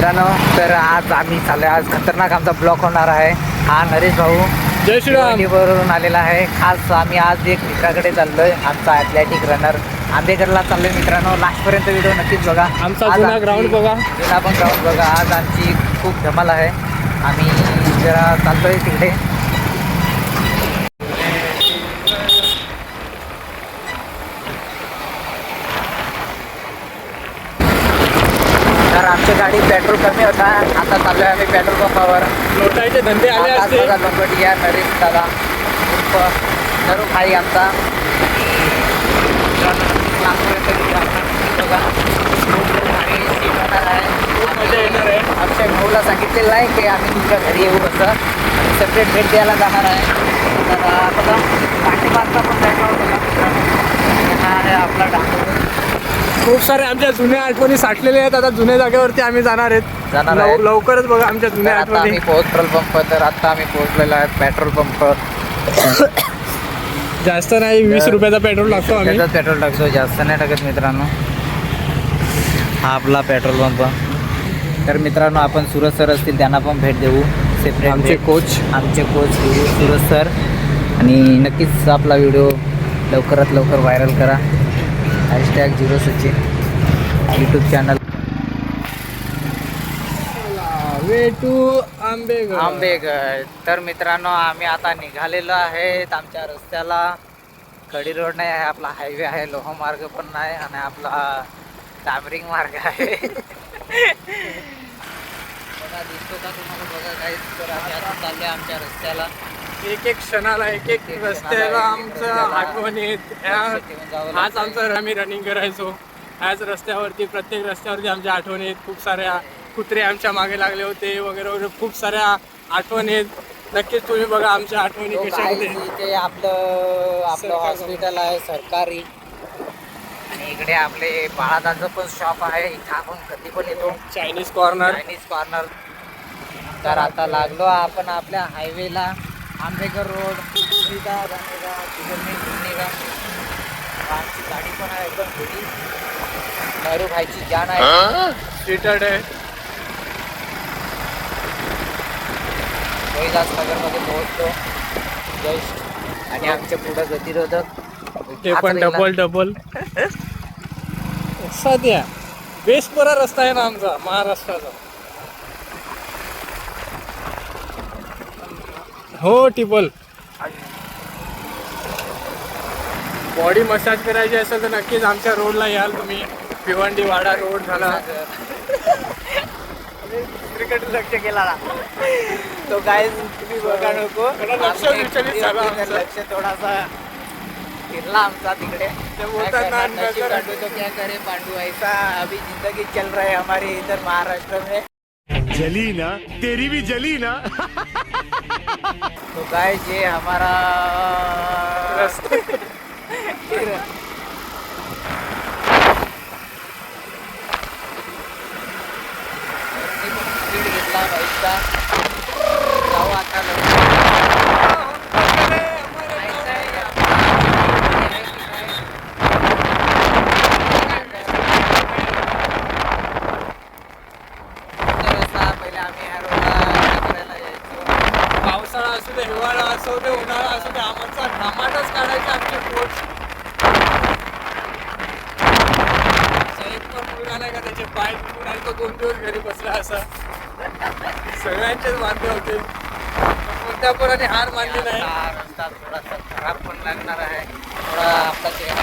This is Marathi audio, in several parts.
मित्रांनो, तर आज आम्ही चाललो, आज खतरनाक आमचा ब्लॉक होणार आहे. हा नरेश भाऊ जय श्रीराम वरून आलेला आहे. खास आम्ही आज एक मित्राकडे चाललोय, आमचा ॲथलेटिक रनर आंबेकरला चाललोय. मित्रांनो, लास्टपर्यंत व्हिडिओ नक्कीच बघा. आमचा जुना ग्राउंड बघा, जुना पण ग्राउंड बघा. आज आमची खूप धमाल आहे. आम्ही जरा चाललोय तिकडे. तर आमच्या गाडी पेट्रोल कमी होता, आता चाललोय आम्ही पेट्रोल पंपावर. लोटायचे धंदे आले असते. लोकट या नरेश दादा सर्व भाई आमचा खूप मजा येणार आहे. आमच्या भाऊला सांगितलेलं आहे की आम्ही तुमच्या घरी येऊ असं, सेपरेट भेट द्यायला जाणार आहे. तर आता पाठीमागचा पण बॅकग्राऊंड हा आहे आपला डांगर. खूप सारे आमच्या जुन्या आठवणी साठलेल्या आहेत. आता जुन्या जागेवरती आम्ही जाणार जाणार आहेत. आहे. लवकरच बघा आमच्या तर जुन्या आता आठवणी. आम्ही पेट्रोल पंप, तर आता आम्ही पोहोचलेलो आहे पेट्रोल पंप. जास्त नाही, 20 रुपयाचा पेट्रोल लागतो आम्ही. त्याचाच पेट्रोल टाकतो, जास्त नाही टाकत मित्रांनो. हा आपला पेट्रोल पंप. तर मित्रांनो, आपण सूरज सर असतील त्यांना पण भेट देऊ. सेपरेट आमचे कोच सूरज सर. आणि नक्कीच आपला व्हिडिओ लवकरात लवकर व्हायरल करा. #0सचिन YouTube channel. Way to Ambegad. तर मित्रांनो, आम्ही आता निघालेलो आहेत आमच्या रस्त्याला. खडी रोड नाही आहे, आपला हायवे आहे. लोहमार्ग पण नाही आणि आपला डांबरिंग मार्ग आहे. बघा, दिसतो का तुम्हाला? बघा काय. तर आम्ही आता चाललोय आमच्या रस्त्याला. एक एक क्षणाला, एक एक रस्त्याला आमचं आठवणी. हाच आमचा आम्ही रनिंग करायचो. ह्याच रस्त्यावरती, प्रत्येक रस्त्यावरती आमच्या आठवणी आहेत. खूप साऱ्या कुत्रे आमच्या मागे लागले होते वगैरे वगैरे. खूप साऱ्या आठवणी आहेत. नक्कीच तुम्ही बघा आमच्या आठवणी कशा होते. इथे आपलं हॉस्पिटल आहे सरकारी. आणि इकडे आपले बाळादाचं पण शॉप आहे. इथं आपण कधी पण येतो. Chinese corner. तर आता लागलो आपण आपल्या हायवेला. आंबेकर रोड सीधा जाणेगा तिकडे घुमनेगा. आमची गाडी पण आहे एकदम छोटी. नेहरू भाईची जान आहे. सीटेड आहे. कैलासनगरमध्ये पोहोचतो जस्ट. आणि आमच्या पुढं गतिरोधक ते पण डबल सध्या बेस्ट बरा रस्ता आहे ना आमचा महाराष्ट्राचा. हो, टिपल. बॉडी मसाज करायची असेल तर नक्कीच आमच्या रोडला याल तुम्ही. भिवंडी वाडा रोड झाला. क्रिकेट लक्ष केला ना तो काय तुम्ही बघा नको. लक्ष थोडासा फिरला आमचा तिकडे. पांडू तो क्या करे पांडू, ऐसा अभी जिंदगी चल रहा है हमारी इधर महाराष्ट्र में. जली ना, तेरी भी जली ना. तो गाय ये हमारा स्पीड घेतला बाईकचा. जाऊ आता पावसाळा असू दे, हिवाळा असू दे, उन्हाळा असू दे, आमचा घामाटच काढायचे आमचे पोट. एक पण मुलगा नाही का त्याचे पाय दुखून आणि तो 2 दिवस घरी बसला असा. सगळ्यांचेच वांदे होते. कोणत्या पोराने हार मानली नाही. रस्ता थोडासा खराब पण लागणार आहे. थोडा आपला चेहरा.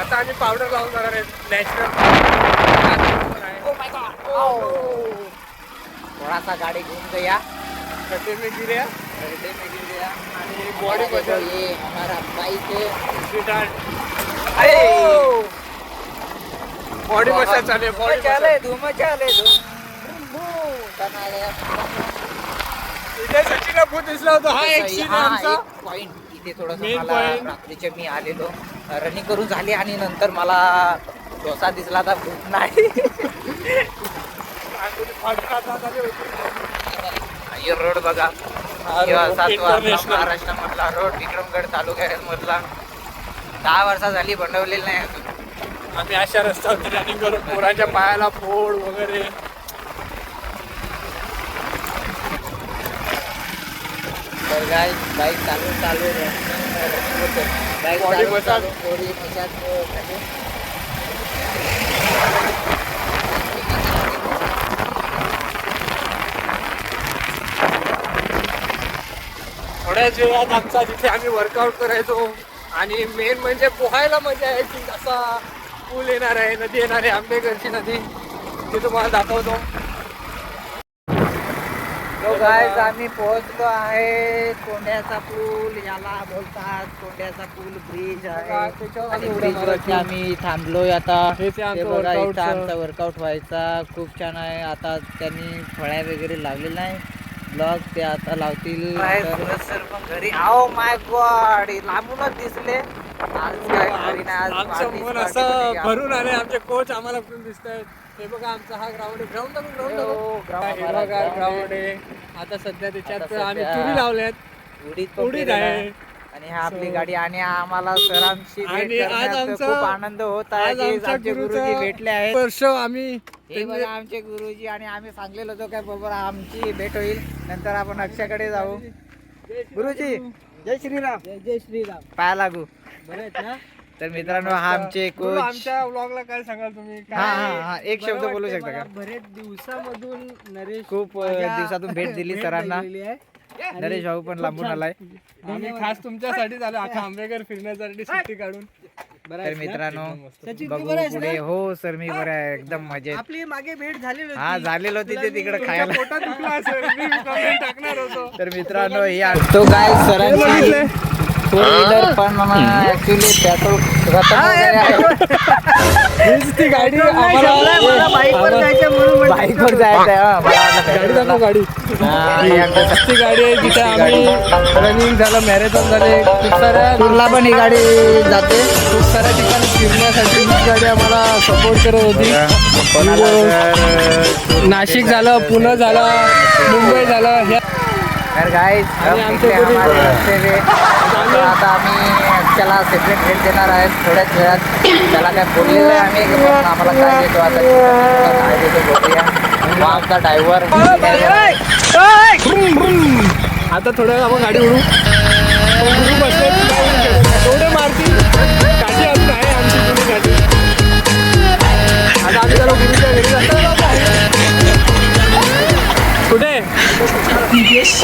आता आम्ही पावडर लावून जाणार आहे नॅचरल. थोडासा गाडी घूम गया, खड्डे में गिरे गड्ढे में गिर गया. आणि बॉडी बदल. ये हमारा बाइक है. बॉडी मसाज चालू आहे. बॉडी चाले धूम चाले धूम. इथे सचिन भूत दिसला होता. हा एक सीन आहे आमचा. पॉइंट इथे थोडंसं Main मला point. रात्रीचे मी आलेलो रनिंग करून झाली आणि नंतर मला डोसा दिसला तर भूत नाही. रोड बघा. महाराष्ट्रामधला रोड, विक्रमगड तालुक्यामधला. 10 वर्ष झाली बनवलेली नाही अजून. आम्ही अशा रस्त्यावरती रनिंग करून पोरांच्या पायाला फोड वगैरे गाइस बाईक चालू बाईक Body चालू massage. थोडी मसाज खाली. थोड्याच वेळात आमचा जिथे आम्ही वर्कआउट करायचो आणि मेन म्हणजे पोहायला मजा आहे की असा पूल येणार आहे, नदी येणार आहे, आंबेघरची नदी, ते तुम्हाला दाखवतो. तो गाइस आम्ही पोहोचलो आहे. कोंड्याचा पूल याला बोलतात. कोंड्याचा पूल ब्रिज आहे. त्याच्यावर आणि आम्ही उड्या ब्रिज वरती मारायचो. आम्ही थांबलोय आता. हे ते आमचं हे बघा, workout इथं चं. आमचा वर्कआउट व्हायचा. खूप छान आहे. आता त्यांनी फळ्या वगैरे लावलेल्या नाही. ब्लॉग ते आता लावतील. घरी आओ माय गॉड, लांबूनच दिसले. आज काय घरी नाही, आज आमचं party मन party असं मध्ये भरून आले. आमचे कोच आम्हाला कुठून दिसत आहेत. हे बघा आमचा हा ग्राउंड आहे. ग्राउंड हो, ground ग्राउंड आहे. आता सध्या त्याच्यात आता आम्ही सध्या तुरी लावल्यात. उडीद उडीद आहे. आणि हा आपली गाडी आणि आम्हाला सरांशी भेट आणि आज करण्यात आमचा- खूप आनंद होत आहे आज की आमच्या आमचे गुरुजी गुरुचा भेटले आहेत. वर्ष आम्ही हे बघा आमचे गुरुजी. आणि आम्ही सांगलेलो होतो काय बरोबर आमची भेट होईल. नंतर आपण अक्षयाकडे जाऊ. गुरुजी जय श्रीराम. जय श्रीराम. पाया लागू. बरं आहेत ना? तर मित्रांनो हा आमचे गुरु, कोच. आमच्या व्लॉगला काय सांगाल तुम्ही? हा हा हा एक शब्द बरं बोलू वाटतंय शकता मला. का? बरेच दिवसामधून नरेश खूप माझ्या दिवसातून भेट दिली सरांना. दिलेली आहे. नरेश भाऊ पण लांबून आलाय. आम्ही खास तुमच्यासाठी झालो अख्खा आंबेकर फिरण्यासाठी सुट्टी काढून. तर मित्रांनो सचिन, तू बघू बरा आहेस पुढे. हो सर मी बरं आहे एकदम मजेत. आपली मागे भेट झालेली होती. हा झालेलो तिथे तिकडे तुमच्या खायला. पोटात दुखलं असेल. मी comment टाकणार होतो. तर मित्रांनो ही तो काय सरांची फोर व्हीलर पण ऍक्च्युली पेट्रोल खतम वगैरे आहे. हीच ती गाडी आम्हाला बाईकवर जायचं आहे. हा, मला वाटलं गाडी दाखव गाडी. हा, ही आमच्या ती गाडी आहे जिथे आम्ही रनिंग झालं, मॅरेथॉन झाले, खूप साऱ्या टूरला पण ही गाडी जाते. खूप साऱ्या ठिकाणी फिरण्यासाठी ही गाडी आम्हाला सपोर्ट करत होती. कोणाला जर नाशिक झालं, पुणे झालं, मुंबई झालं, ह्या तर गाईज आणि आमचे गुरु- आता आम्ही त्याला सेपरेट भेट देणार आहेत थोड्याच वेळात. त्याला काय बोललेलं आहे आम्ही की पण आम्हाला काय देतो आता काय देतो बघूया. मग आमचा ड्रायव्हर आता थोड्या आपण गाडी उडू. गुरु बसले थोडे मारतील. गाडी अजून आहे आमची जुनी गाडी. आता आम्ही त्याला गुरुच्या घरी जातो. कुठे?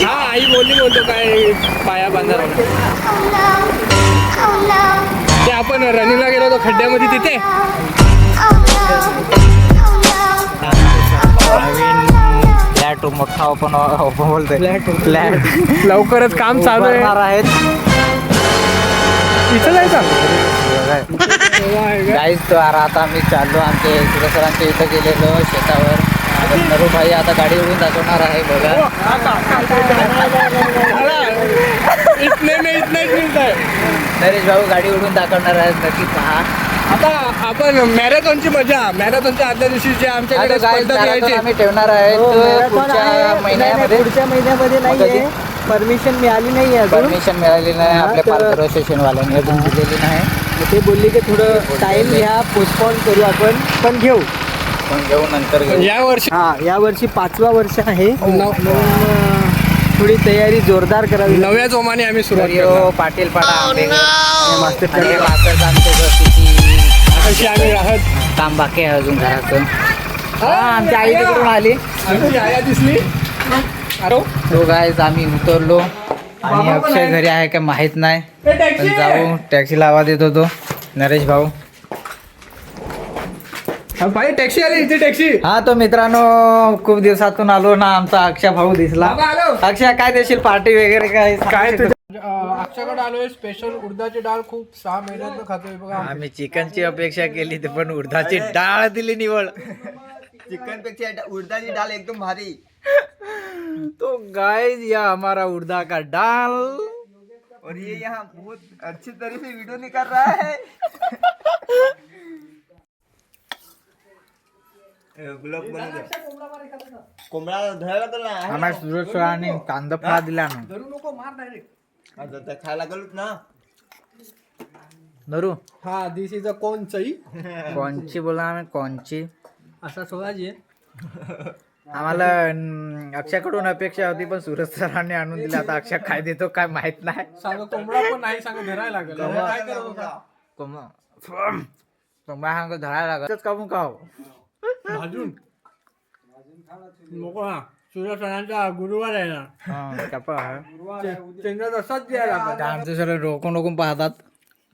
हा आई बोलतो काय पाया बांधायला. ते आपण रनिंगला गेलो होतो खड्ड्यामध्ये तिथे. नवीन फ्लॅट मोठा ओपन बोलतोय फ्लॅट लवकरच काम चालू आहेत. इथं जायचं. गाईज तो आता आम्ही चाललो आमचे सरांच्या इथं गेलेलो शेतावर. नरू भाई आता गाडी उडून दाखवणार आहे बघा. इथले मिळत. नरेश भाऊ गाडी उडून दाखवणार आहेत. नक्की पहा. आता आपण मॅरेथॉनची मजा, मॅरेथॉनच्या आदल्या दिवशी जे आमच्याकडे आता guys, स्पर्धा marathon घ्यायची. आम्ही ठेवणार आहे पुढच्या महिन्यामध्ये नाहीये. परमिशन मिळाली नाही आहे परमिशन मिळाली नाही आपल्या तर- पार्क असोसिएशन वाल्यांनी अजून दिलेली नाही. ते बोलले की थोडं टाइम घ्या, पोस्टपोन करू आपण, पण घेऊ. पण घेऊ नंतर घेऊ. या वर्षी हा या वर्षी 5वा वर्ष आहे. म्हणून थोडी तयारी जोरदार करावी. नव्या जोमाने आम्ही सुरुवात तर करणार. यो पाटील पाडा आंबेघर. मास्टर आणि हे माकडचं आमच्या घरची अशी आम्ही राहत. काम बाकी आहे अजून घराचं. हा आमची आई तिकडून आली. आमची आया दिसली. अरे तो गायज आम्ही उतरलो आणि अक्षय घरी आहे का माहित नाही. पण जाऊ टॅक्सीला आवाज येत होतो. नरेश भाऊ भाई टॅक्सी आली. इथे टॅक्सी. हा तो मित्रांनो खूप दिवसातून आलो ना आमचा अक्षय भाऊ दिसला. बाबा आलो. अक्षय काय देशील पार्टी वगैरे काय काय अक्षाकडे आलोय. स्पेशल उडदाची डाळ खूप 6 महिन्यात खातोय बघा. आम्ही चिकनची अपेक्षा केली ते पण उडदाची डाळ दिली निवड. चिकन पेक्षा उडदाची डाळ एकदम भारी. तो गाइस या हमारा उड़दा का दाल. और ये यहाँ बहुत अच्छी तरह से वीडियो निकाल रहा है. कोंबडा धरायला लागल ना. आम्हाला सुरक्षा आणि कांदा फ्राय दिला ना. आता ते खायला गेलोच ना. नरू हा दिस इज अ कोणचंही कोणची बोला आम्ही कोणची. असा सोळाची आहे. आम्हाला अक्षयकडून अपेक्षा होती पण सूरज सरांनी आणून दिला. आता अक्षय काय देतो काय माहित नाही. सांग कोंबडा पण नाही सांग धरायला लागेल काय करत होता तुम्हाला सांग धरायला लागत कापून खाव भाजून नको ना सूर्य सणांचा गुरुवार आहे ना त्यांना तसाच द्यायला लागत. आमचे सर रोखून रोखून पाहतात.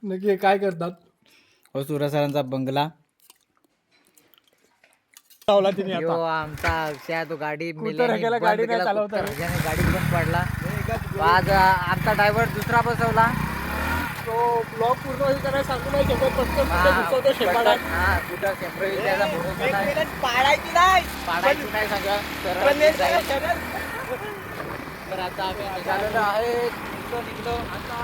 नक्की काय करतात हो सूरज सरांचा बंगला. लावला तिने यो आता आमचा अक्षय तो गाडी रखेला गाडी नाही चालवता रे. गाडी बंद पडला. आज आमचा ड्रायव्हर दुसरा बसवला. तो ब्लॉग पूर्ण हे करायला सांगू नाही शकत पटकन कुठे घुसवतो शेपाटात. कुठं सेपरेट त्याचा भरोसा नाही. पाडायची नाही सगळं तर आता आम्ही निघालेलो आहे. निघलो आता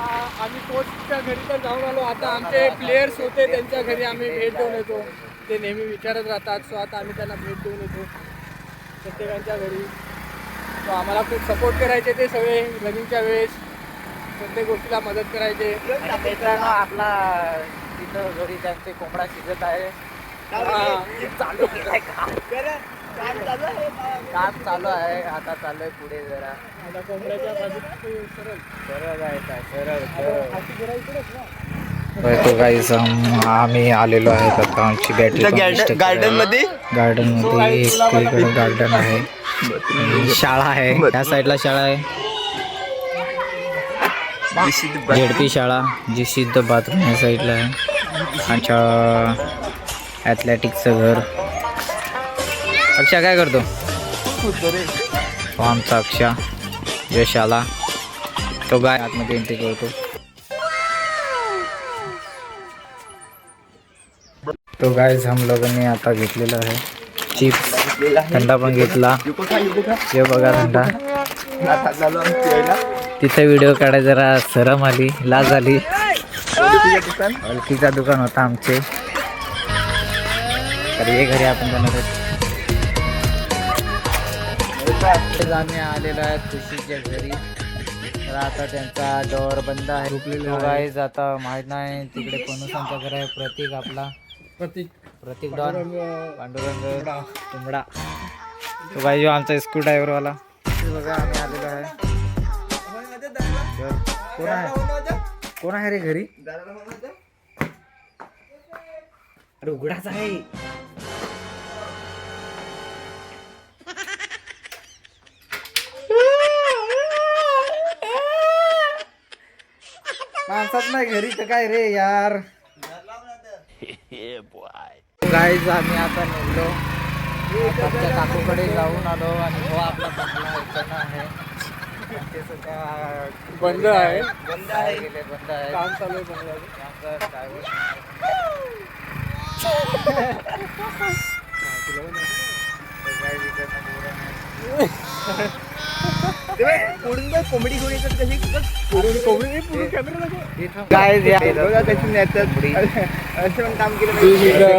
आम्ही कोचच्या घरी तर जाऊन आलो. आता आमचे प्लेयर्स होते त्यांच्या घरी आम्ही भेट देऊन येतो. ते नेहमी विचारत राहतात. सो आता आम्ही त्यांना भेट देऊन येतो प्रत्येकांच्या घरी. सो आम्हाला खूप सपोर्ट करायचे ते सगळे रनिंगच्या वेळेस प्रत्येक गोष्टीला मदत करायचे. मित्रांनो आपला तिथं घरी त्यांचे कोंबडा शिजत आहे. चालू केलाय काम चालू आहे. आता चालू आहे पुढे जरा आता कोंबड्याच्या बाजूला सरळ सरळ जायचं सरळ हाती घरा इकडेच ना. तो काहीच आम्ही आलेलो आहे. आता आमची बॅटरी गार्डन मध्ये इकडे गार्डन आहे. शाळा आहे. त्या साईडला शाळा आहे. झेडपी शाळा जी सिद्ध बाथरूम या साईडला आहे. आमच्या ॲथलेटिक्सचं घर. अक्षय काय करतो? तो आमचा अक्षय यशाला तो गाय आतमध्ये एंट्री करतो. तो गायज हम लोकांनी आता घेतलेला आहे चिप्स. थंडा पण घेतला. हे बघा थंडा. तिथे व्हिडिओ काढायला जरा शरम आली लाज आली. हलकीचा दुकान होता आमचे. तर हे घरी आपण बनवतो. आम्ही आलेलो आहे खुशीच्या घरी. तर आता त्यांचा डोअर बंद आहे. गाईज आता माहित नाही तिकडे कोणसांचा घर आहे. प्रतीक आपला प्रतीक डॉन पांडुरंग तुंबडा. तो गाई जो आमचा स्कूल ड्रायव्हरवाला. बघा आम्ही आलेलो आहे. कोण आहे कोण आहे रे घरी? अरे उघडाच आहे. माणसात नाही घरी तर काय रे यार. गाईज आम्ही आता निघलो. आमच्या काकूकडे जाऊन आलो आणि हो आपला बंगला ऐकणं आहे. ते सुद्धा बंद आहे. बंद आहे बंद आहे. काम चालू आहे बंगल्याचं. कोंबडी घेऊन येतात कशी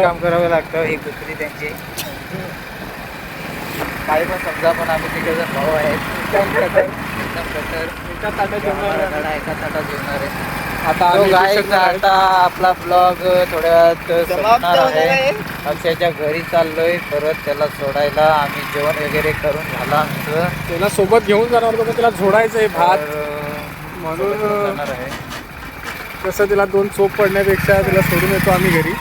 काम करावं लागतं. ही कुत्री त्यांची काही पण समजा पण आम्ही तिथे भाऊ आहेत. एका ताटात जेवणार आहे. एका ताटात जेवणार आहे. आता तो आम्ही गाईज दिसत नाही. आता आपला ब्लॉग थोड्यात संपणार आहे. अक्षयच्या घरी चाललोय परत त्याला सोडायला. आम्ही जेवण वगैरे करून झालं आमचं. त्याला सोबत घेऊन जाणार होतो पण त्याला झोडायचं आहे भात तर म्हणून जाणार आहे. कसं तिला 2 चोप पडण्यापेक्षा तिला सोडून येतो आम्ही घरी.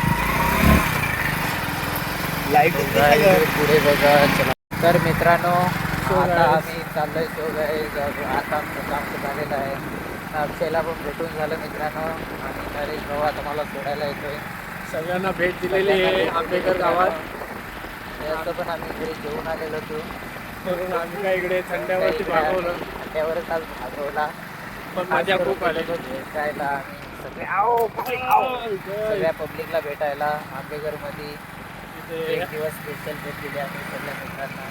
पुढे बघा चला. तर मित्रांनो आता आम्ही चाललोय शो गाईज. आता आमचं काम झालेलं आहे. अक्षयला पण भेटून झालं मित्रांनो. आणि नरेश भाऊ आता मला सोडायला येतोय. सगळ्यांना भेट दिलेली आहे आंबेकर गावात. त्याचं पण आम्ही घरी जेवून आलेलो होतो. म्हणून आम्ही काय इकडे थंड्यावरती भागवलं थंड्यावरच आज भागवला. पण मजा खूप आली. भेटायला सगळ्या पब्लिकला भेटायला आंबेघरमध्ये एक दिवस स्पेशल भेट दिली आम्ही सगळ्या मित्रांना.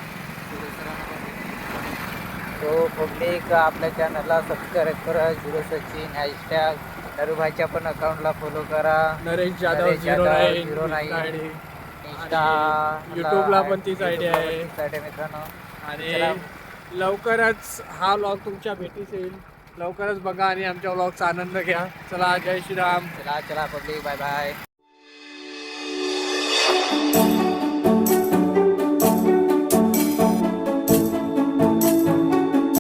तो पब्लिक आपल्या चॅनलला सबस्क्राईब करा. 0 सचिन हॅशटॅग नरूभाईच्या पण अकाउंटला फॉलो करा. नरेश जाधव 09 इंस्टा युट्यूबला पण तीच आयडिया आहे. मित्रांनो आणि लवकरच हा व्लॉग तुमच्या भेटीस येईल. लवकरच बघा आणि आमच्या व्लॉगचा आनंद घ्या. चला जय श्रीराम. चला पब्लिक बाय बाय.